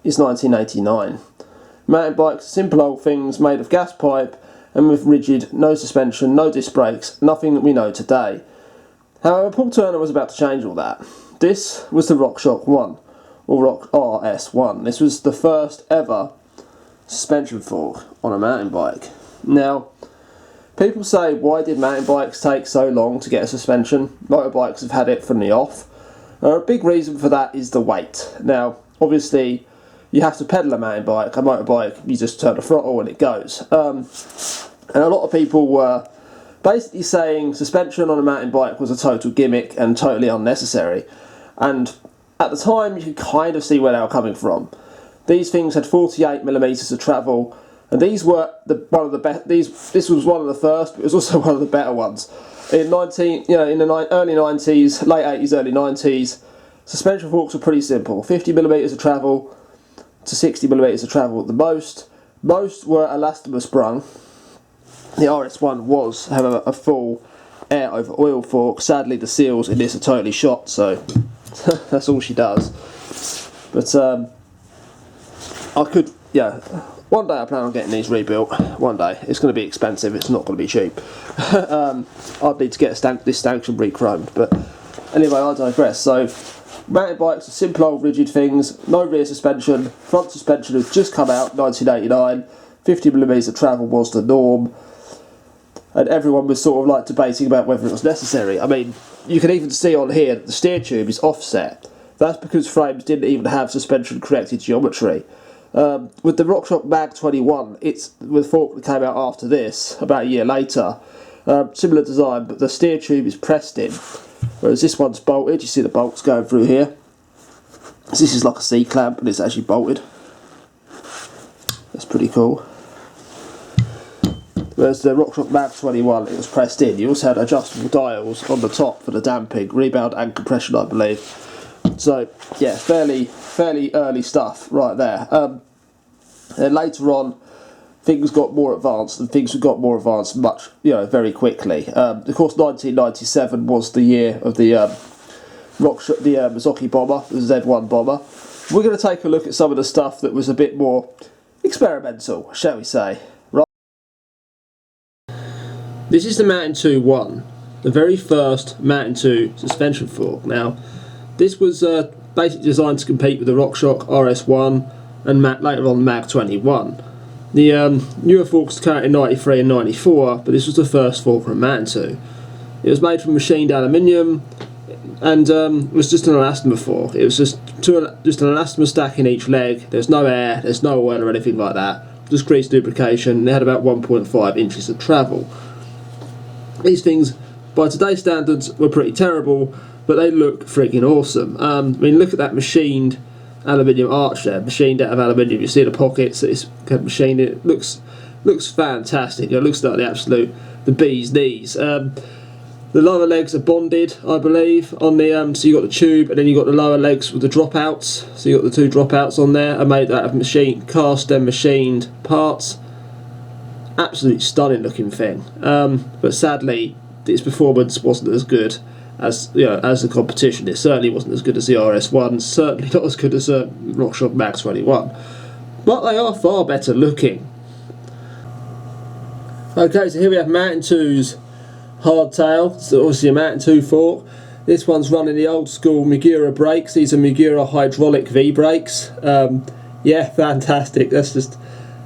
is 1989. Mountain bikes are simple old things made of gas pipe and with rigid, no suspension, no disc brakes, nothing that we know today. However, Paul Turner was about to change all that. This was the RockShox 1, or Rock RS1. This was the first ever suspension fork on a mountain bike. Now, people say, why did mountain bikes take so long to get a suspension? Motorbikes have had it from the off. A big reason for that is the weight. Now, obviously, you have to pedal a mountain bike. A motorbike, you just turn the throttle and it goes. And a lot of people were basically saying suspension on a mountain bike was a total gimmick and totally unnecessary. And at the time, you could kind of see where they were coming from. These things had 48mm of travel, and these were one of the best. This was one of the first, but it was also one of the better ones. In the early 90s, late 80s, early 90s, suspension forks were pretty simple. 50mm of travel to 60mm of travel at the most. Most were elastomer sprung. The RS1 was, however, a full air over oil fork. Sadly, the seals in this are totally shot, so that's all she does. But one day I plan on getting these rebuilt. One day. It's going to be expensive, it's not going to be cheap. I'd need to get this stanchion re-chromed, but anyway, I digress. So, mountain bikes are simple old rigid things, no rear suspension, front suspension had just come out, 1989, 50mm of travel was the norm, and everyone was sort of like debating about whether it was necessary. I mean, you can even see on here that the steer tube is offset. That's because frames didn't even have suspension corrected geometry. With the RockShox Mag 21, it's with the fork that came out after this, about a year later. Similar design, but the steer tube is pressed in, whereas this one's bolted. You see the bolts going through here. So this is like a C-clamp, and it's actually bolted. That's pretty cool. Whereas the RockShox Mag 21, it was pressed in. You also had adjustable dials on the top for the damping, rebound and compression, I believe. So yeah, fairly early stuff right there. And later on, things got more advanced, and things got more advanced very quickly. Of course, 1997 was the year of the Mazzocchi bomber, the Z1 bomber. We're going to take a look at some of the stuff that was a bit more experimental, shall we say. Right. This is the Mountain 2 1, the very first Mountain 2 suspension fork. Now, this was basically designed to compete with the RockShox RS1 and later on Mag 21. The newer forks came out in 93 and 94, but this was the first fork from Mountain 2. It was made from machined aluminium and was just an elastomer fork. It was just an elastomer stack in each leg. There's no air, there's no oil or anything like that. Just grease lubrication. They had about 1.5 inches of travel. These things, by today's standards, were pretty terrible, but they look freaking awesome. I mean, look at that machined aluminium arch there, machined out of aluminium. You see the pockets, it's kind of machined. It looks fantastic. It looks like the bee's knees. The lower legs are bonded, I believe, on the so you got the tube, and then you got the lower legs with the dropouts. So you got the two dropouts on there. I made that out of cast and machined parts. Absolutely stunning looking thing. But sadly, its performance wasn't as good as the competition. It certainly wasn't as good as the RS1, certainly not as good as the RockShox Mag 21, but they are far better looking. Okay, so here we have Mountain 2's hardtail. So obviously a Mountain 2 fork. This one's running the old school Migura brakes. These are Migura hydraulic V brakes. Yeah, fantastic. That's just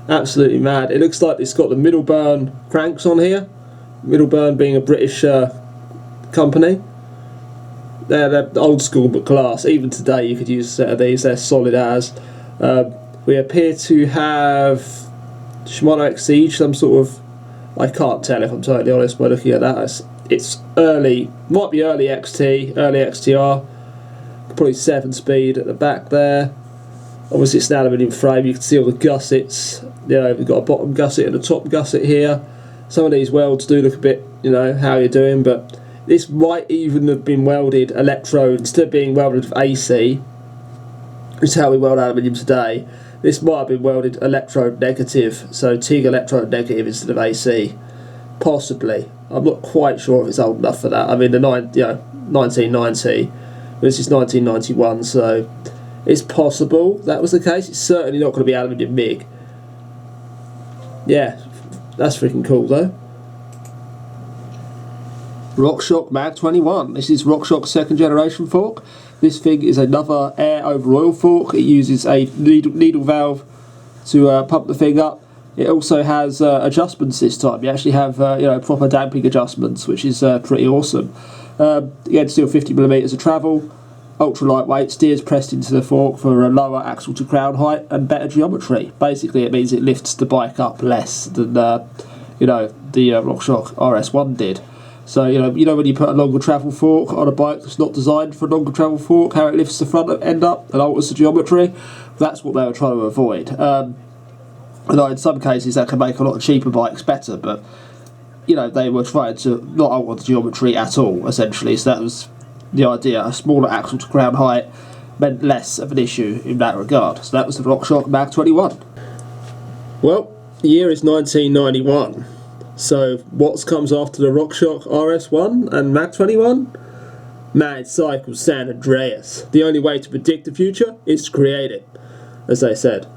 absolutely mad. It looks like it's got the Middleburn cranks on here. Middleburn being a British company. They're old school but class. Even today you could use a set of these. They're solid as. We appear to have Shimano Exige, some sort of, I can't tell if I'm totally honest by looking at that. It's early, might be early XT, early XTR, probably 7-speed at the back there. Obviously it's an aluminium frame. You can see all the gussets. We've got a bottom gusset and a top gusset here. Some of these welds do look a bit, how you're doing, but this might even have been welded electrode, instead of being welded with AC, which is how we weld aluminium today. This might have been welded electrode negative, so TIG electrode negative instead of AC. Possibly. I'm not quite sure if it's old enough for that. I mean, 1990, this is 1991, so It's possible that was the case. It's certainly not going to be aluminium MIG. Yeah, that's freaking cool though. RockShox Mag 21. This is RockShox's second generation fork. This thing is another air over oil fork. It uses a needle valve to pump the thing up. It also has adjustments this time. You actually have proper damping adjustments, which is pretty awesome. Again, still 50mm of travel. Ultra lightweight, steers pressed into the fork for a lower axle to crown height and better geometry. Basically, it means it lifts the bike up less than the RockShox RS1 did. So you know when you put a longer travel fork on a bike that's not designed for a longer travel fork, how it lifts the front end up and alters the geometry. That's what they were trying to avoid. Although in some cases that can make a lot of cheaper bikes better, but they were trying to not alter the geometry at all, essentially. So that was the idea. A smaller axle to crown height meant less of an issue in that regard. So that was the RockShox Mag 21. Well, the year is 1991. So what comes after the RockShox RS1 and Mag 21? Mounted Cycle San Andreas. The only way to predict the future is to create it, as they said.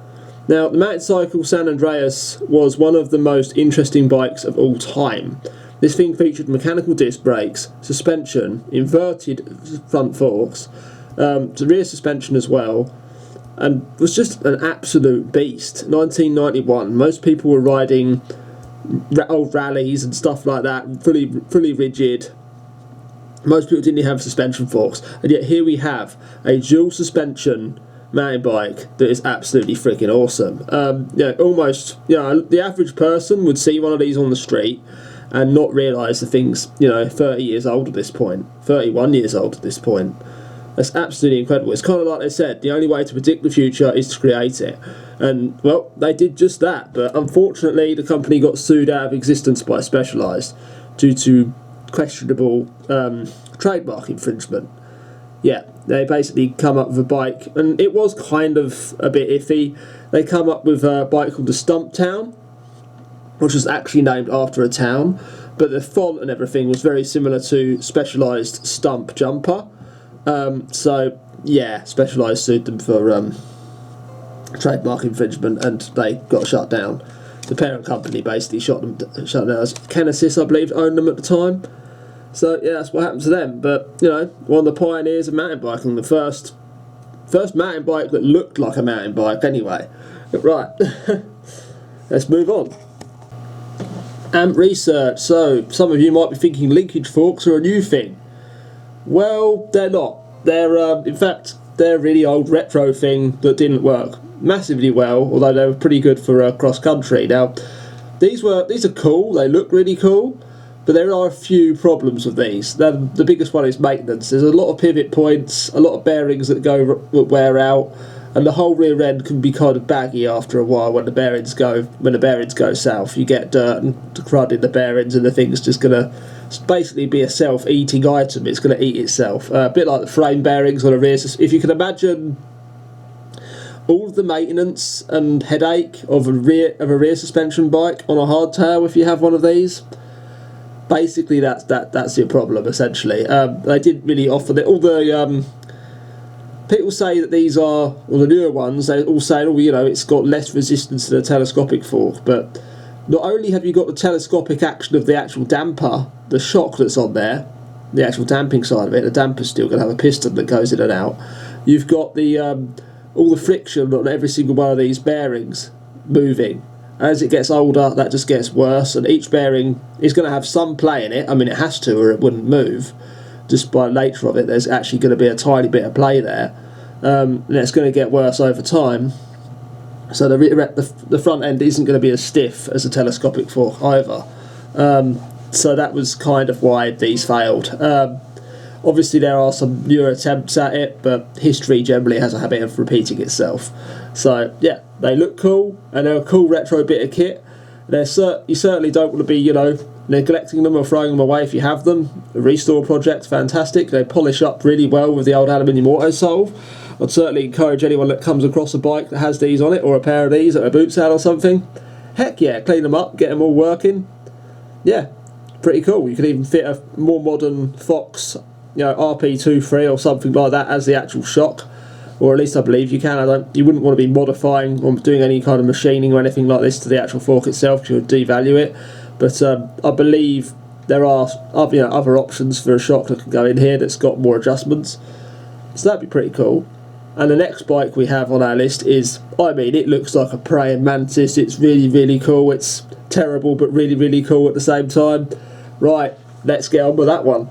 Now, the Mounted Cycle San Andreas was one of the most interesting bikes of all time. This thing featured mechanical disc brakes, suspension, inverted front forks, the rear suspension as well, and was just an absolute beast. 1991, most people were riding old rallies and stuff like that, fully rigid. Most people didn't have suspension forks, and yet here we have a dual suspension mountain bike that is absolutely freaking awesome. The average person would see one of these on the street and not realise the thing's 30 years old at this point, 31 years old at this point. That's absolutely incredible. It's kind of like they said, the only way to predict the future is to create it. And, well, they did just that. But unfortunately, the company got sued out of existence by Specialized due to questionable trademark infringement. Yeah, they basically come up with a bike, and it was kind of a bit iffy. They come up with a bike called the Stump Town, which was actually named after a town, but the font and everything was very similar to Specialized Stump Jumper. So yeah, Specialized sued them for trademark infringement, and they got shut down. The parent company basically shut them down. As Genesis, I believe, owned them at the time. So yeah, that's what happened to them. But one of the pioneers of mountain biking, the first mountain bike that looked like a mountain bike. Anyway, right, let's move on. AMP research. So some of you might be thinking linkage forks are a new thing. Well, they're not. They're in fact they're a really old retro thing that didn't work massively well, although they were pretty good for cross country. Now, these are cool. They look really cool, but there are a few problems with these. The biggest one is maintenance. There's a lot of pivot points, a lot of bearings that wear out, and the whole rear end can be kind of baggy after a while when the bearings go south. You get dirt and crud in the bearings, and the thing's just gonna basically be a self-eating item. It's going to eat itself, a bit like the frame bearings on a rear. If you can imagine all of the maintenance and headache of a rear suspension bike on a hardtail, if you have one of these, basically that's your problem essentially. They didn't really offer that. All the people say that these are, well, the newer ones, they all say, it's got less resistance than a telescopic fork, but not only have you got the telescopic action of the actual damper, the shock that's on there, the actual damping side of it, the damper's still going to have a piston that goes in and out. You've got the all the friction on every single one of these bearings moving. As it gets older, that just gets worse, and each bearing is going to have some play in it. I mean, it has to, or it wouldn't move. Just by the nature of it, there's actually going to be a tiny bit of play there, and it's going to get worse over time. So the front end isn't going to be as stiff as a telescopic fork either. So that was kind of why these failed. Obviously there are some newer attempts at it, but history generally has a habit of repeating itself. So yeah, they look cool, and they're a cool retro bit of kit. You certainly don't want to be, neglecting them or throwing them away if you have them. A restore project, fantastic. They polish up really well with the old aluminium autosolve. I'd certainly encourage anyone that comes across a bike that has these on it, or a pair of these at a boot sale or something. Heck yeah, clean them up, get them all working. Yeah, pretty cool. You can even fit a more modern Fox, RP23 or something like that as the actual shock. or at least I believe you can. You wouldn't want to be modifying or doing any kind of machining or anything like this to the actual fork itself, because you would devalue it. But I believe there are other options for a shock that can go in here that's got more adjustments. So that'd be pretty cool. And the next bike we have on our list is, it looks like a praying mantis. It's really, really cool. It's terrible but really, really cool at the same time. Right, let's get on with that one.